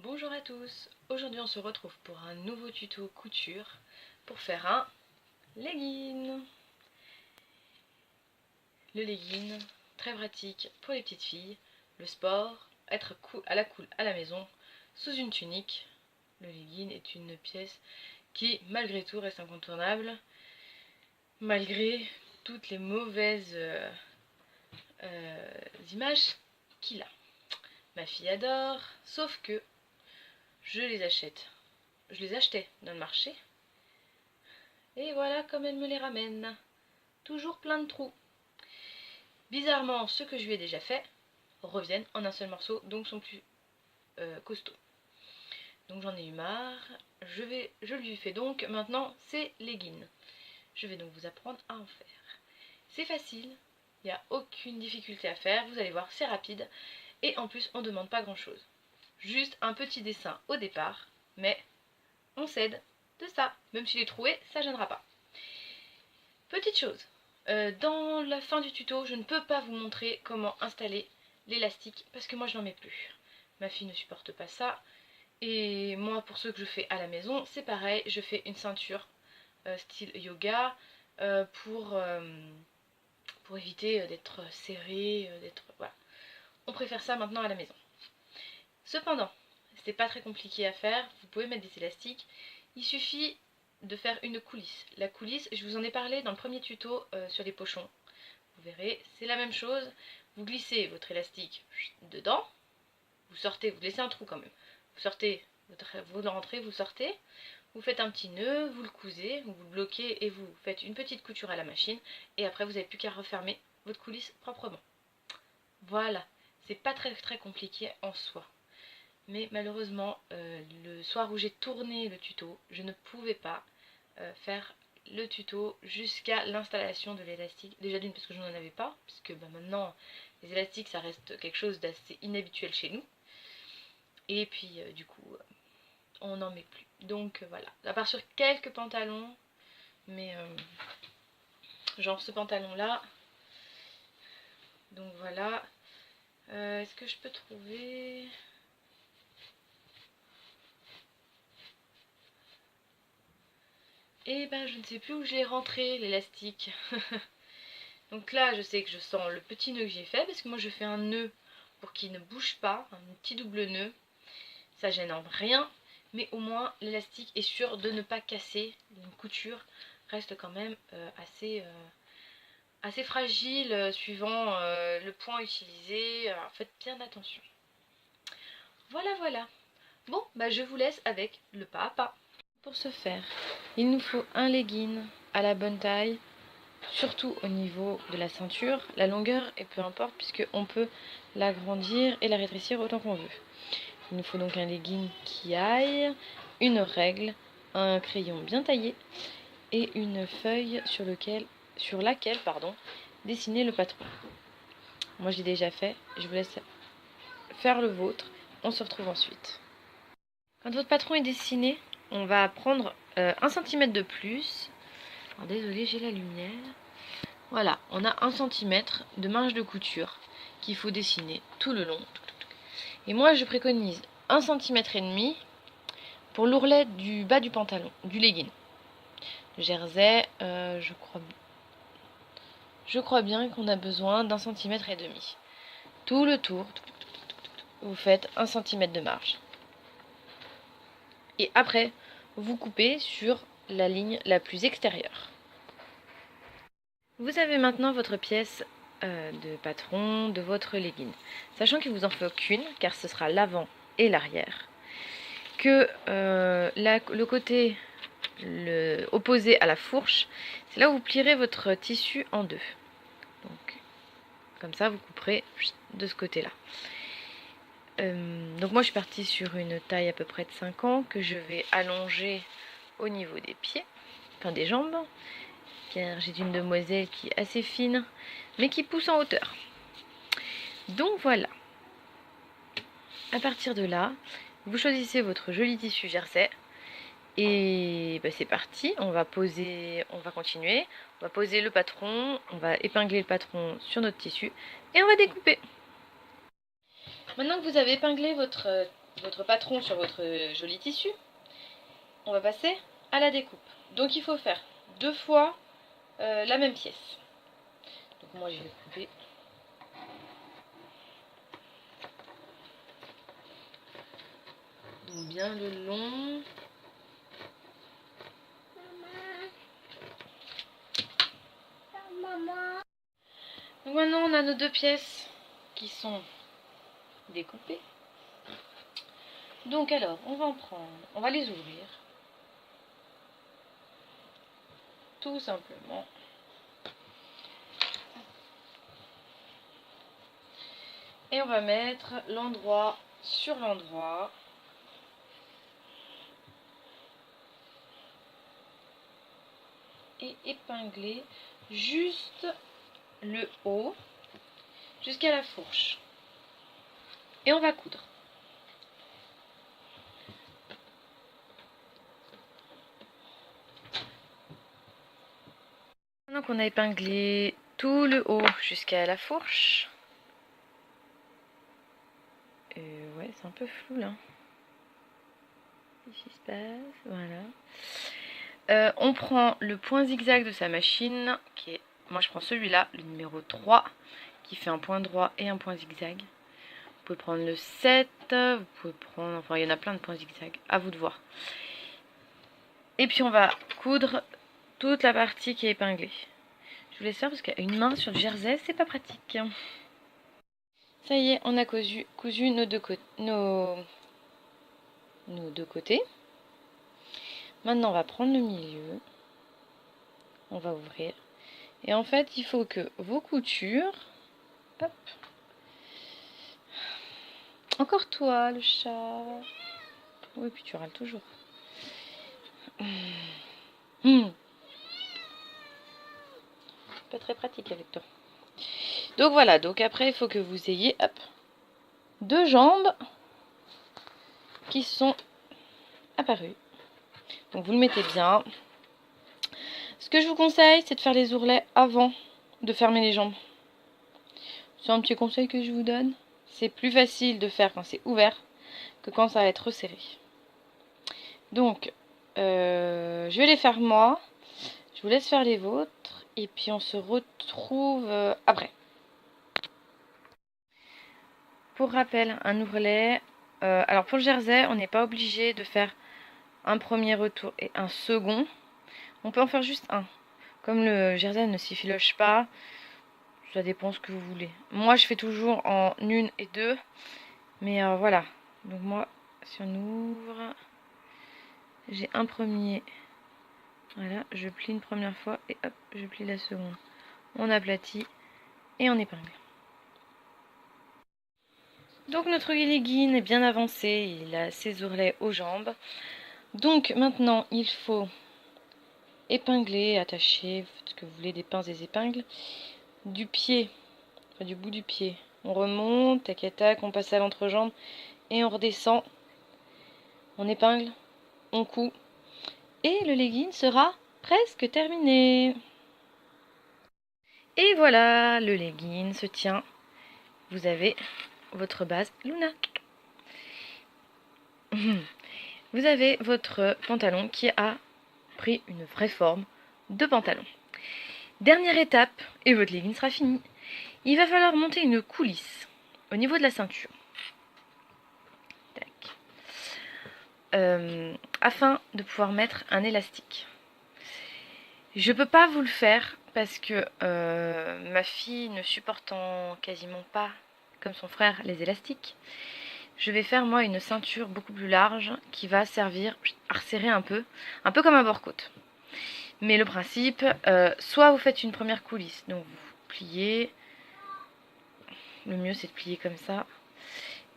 Bonjour à tous, aujourd'hui on se retrouve pour un nouveau tuto couture pour faire un legging. Le legging, très pratique pour les petites filles, le sport, être à la cool à la maison, sous une tunique. Le legging est une pièce qui malgré tout reste incontournable, malgré toutes les mauvaises images qu'il a. Ma fille adore, sauf que je les achetais dans le marché. Et voilà comme elle me les ramène. Toujours plein de trous. Bizarrement, ceux que je lui ai déjà fait reviennent en un seul morceau, donc sont plus costauds. Donc j'en ai eu marre. Je lui fais donc maintenant ces leggings. Je vais donc vous apprendre à en faire. C'est facile, il n'y a aucune difficulté à faire. Vous allez voir, c'est rapide. Et en plus, on ne demande pas grand chose. Juste un petit dessin au départ, mais on s'aide de ça. Même si les troués, ça ne gênera pas. Petite chose, dans la fin du tuto, je ne peux pas vous montrer comment installer l'élastique parce que moi je n'en mets plus. Ma fille ne supporte pas ça. Et moi, pour ceux que je fais à la maison, c'est pareil, je fais une ceinture style yoga pour éviter d'être serré, voilà. On préfère ça maintenant à la maison. Cependant, c'est pas très compliqué à faire, vous pouvez mettre des élastiques. Il suffit de faire une coulisse. La coulisse, je vous en ai parlé dans le premier tuto sur les pochons. Vous verrez, c'est la même chose. Vous glissez votre élastique dedans, vous sortez, vous laissez un trou quand même. Vous sortez, vous le rentrez, vous sortez, vous faites un petit nœud, vous le cousez, vous le bloquez et vous faites une petite couture à la machine. Et après, vous n'avez plus qu'à refermer votre coulisse proprement. Voilà, c'est pas très compliqué en soi. Mais malheureusement, le soir où j'ai tourné le tuto, je ne pouvais pas faire le tuto jusqu'à l'installation de l'élastique. Déjà d'une parce que je n'en avais pas, puisque maintenant les élastiques ça reste quelque chose d'assez inhabituel chez nous. Et puis du coup, on n'en met plus. Donc voilà, à part sur quelques pantalons, mais genre ce pantalon là. Donc voilà. Est-ce que je peux trouver... Eh ben je ne sais plus où je l'ai rentré l'élastique. Donc là je sais que je sens le petit nœud que j'ai fait, parce que moi je fais un nœud pour qu'il ne bouge pas, un petit double nœud. Ça gêne en rien, mais au moins l'élastique est sûr de ne pas casser. Une couture reste quand même assez fragile suivant le point utilisé. Alors faites bien attention. Voilà. Bon, bah je vous laisse avec le pas à pas. Pour ce faire, il nous faut un legging à la bonne taille, surtout au niveau de la ceinture, la longueur et peu importe puisque on peut l'agrandir et la rétrécir autant qu'on veut. Il nous faut donc un legging qui aille, une règle, un crayon bien taillé et une feuille sur laquelle dessiner le patron. Moi j'ai déjà fait, je vous laisse faire le vôtre, on se retrouve ensuite. Quand votre patron est dessiné, on va prendre 1 cm de plus. Alors désolé, j'ai la lumière. Voilà, on a 1 cm de marge de couture qu'il faut dessiner tout le long. Et moi je préconise 1,5 cm pour l'ourlet du bas du pantalon, du legging. Le jersey, je crois bien qu'on a besoin d'1,5 cm. Tout le tour, vous faites 1 cm de marge. Et après, vous coupez sur la ligne la plus extérieure. Vous avez maintenant votre pièce de patron de votre legging. Sachant qu'il vous en faut qu'une, car ce sera l'avant et l'arrière. Que le côté opposé à la fourche, c'est là où vous plierez votre tissu en deux. Donc, comme ça, vous couperez de ce côté-là. Donc moi, je suis partie sur une taille à peu près de 5 ans que je vais allonger au niveau des pieds, enfin des jambes. Car j'ai une demoiselle qui est assez fine, mais qui pousse en hauteur. Donc voilà. À partir de là, vous choisissez votre joli tissu jersey. Et ben c'est parti, on va continuer. On va poser le patron, on va épingler le patron sur notre tissu et on va découper. Maintenant que vous avez épinglé votre votre patron sur votre joli tissu, on va passer à la découpe. Donc il faut faire 2 fois la même pièce. Donc moi je vais couper. Donc bien le long. Donc maintenant on a nos 2 pièces qui sont découpées. Donc alors on va en prendre, on va les ouvrir. Tout simplement. Et on va mettre l'endroit sur l'endroit. Et épingler juste le haut jusqu'à la fourche. Et on va coudre. Maintenant qu'on a épinglé tout le haut jusqu'à la fourche. Ouais, c'est un peu flou là. Qu'est-ce qui se passe? Voilà. On prend le point zigzag de sa machine, qui est, moi je prends celui-là, le numéro 3, qui fait un point droit et un point zigzag. Vous pouvez prendre le 7, vous pouvez prendre, enfin il y en a plein de points zigzag, à vous de voir. Et puis on va coudre toute la partie qui est épinglée. Je vous laisse faire parce qu'une main sur le jersey, c'est pas pratique. Ça y est, on a cousu nos deux côtés. Maintenant, on va prendre le milieu. On va ouvrir. Et en fait, il faut que vos coutures... Hop. Encore toi, le chat. Oui, puis tu râles toujours. Pas très pratique avec toi. Donc voilà, donc après, il faut que vous ayez, hop, 2 jambes qui sont apparues. Donc vous le mettez bien. Ce que je vous conseille, c'est de faire les ourlets avant de fermer les jambes. C'est un petit conseil que je vous donne. C'est plus facile de faire quand c'est ouvert que quand ça va être resserré. Donc, je vais les faire moi. Je vous laisse faire les vôtres. Et puis on se retrouve après. Pour rappel, un ourlet. Alors pour le jersey, on n'est pas obligé de faire un premier retour et un second. On peut en faire juste un. Comme le jersey ne s'effiloche pas, ça dépend ce que vous voulez. Moi, je fais toujours en 1 et 2. Mais voilà. Donc moi, si on ouvre, j'ai un premier. Voilà, je plie une première fois et hop, je plie la seconde. On aplatit et on épingle. Donc notre legging est bien avancé, il a ses ourlets aux jambes. Donc maintenant, il faut épingler, attacher, faites ce que vous voulez, des pinces, des épingles. Du pied, enfin du bout du pied, on remonte, tac à tac, on passe à l'entrejambe et on redescend. On épingle, on coud et le legging sera presque terminé. Et voilà, le legging se tient. Vous avez votre base Luna. Vous avez votre pantalon qui a pris une vraie forme de pantalon. Dernière étape, et votre legging sera fini. Il va falloir monter une coulisse au niveau de la ceinture. Tac. Afin de pouvoir mettre un élastique. Je peux pas vous le faire parce que ma fille ne supportant quasiment pas, comme son frère, les élastiques. Je vais faire moi une ceinture beaucoup plus large qui va servir à resserrer un peu comme un bord-côte. Mais le principe, soit vous faites une première coulisse, donc vous pliez, le mieux c'est de plier comme ça,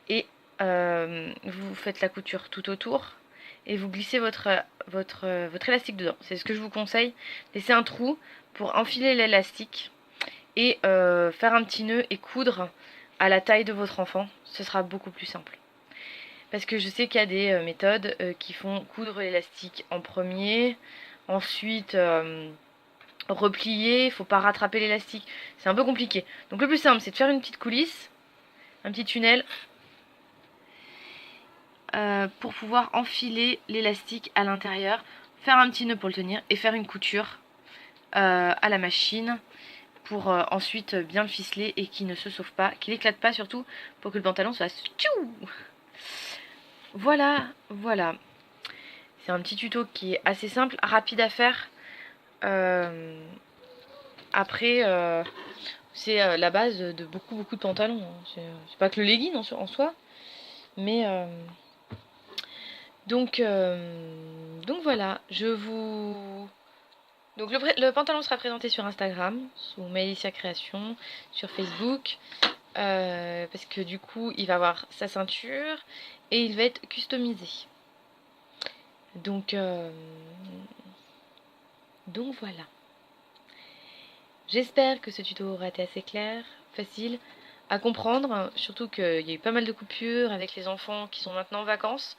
et vous faites la couture tout autour, et vous glissez votre élastique dedans. C'est ce que je vous conseille, laissez un trou pour enfiler l'élastique, et faire un petit nœud et coudre à la taille de votre enfant, ce sera beaucoup plus simple. Parce que je sais qu'il y a des méthodes qui font coudre l'élastique en premier, ensuite replier, il ne faut pas rattraper l'élastique, c'est un peu compliqué. Donc le plus simple c'est de faire une petite coulisse, un petit tunnel, pour pouvoir enfiler l'élastique à l'intérieur, faire un petit nœud pour le tenir et faire une couture à la machine pour ensuite bien le ficeler et qu'il ne se sauve pas, qu'il éclate pas surtout, pour que le pantalon soit tchou. Voilà, voilà. C'est un petit tuto qui est assez simple, rapide à faire. Après, c'est la base de beaucoup de pantalons. C'est pas que le legging en soi, mais donc voilà. Donc le pantalon sera présenté sur Instagram, sous Melissa Création, sur Facebook, parce que du coup il va avoir sa ceinture et il va être customisé. Donc voilà. J'espère que ce tuto aura été assez clair, facile à comprendre, surtout qu'il y a eu pas mal de coupures avec les enfants qui sont maintenant en vacances.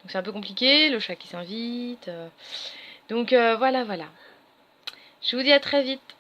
Donc c'est un peu compliqué, le chat qui s'invite. Donc voilà. Je vous dis à très vite.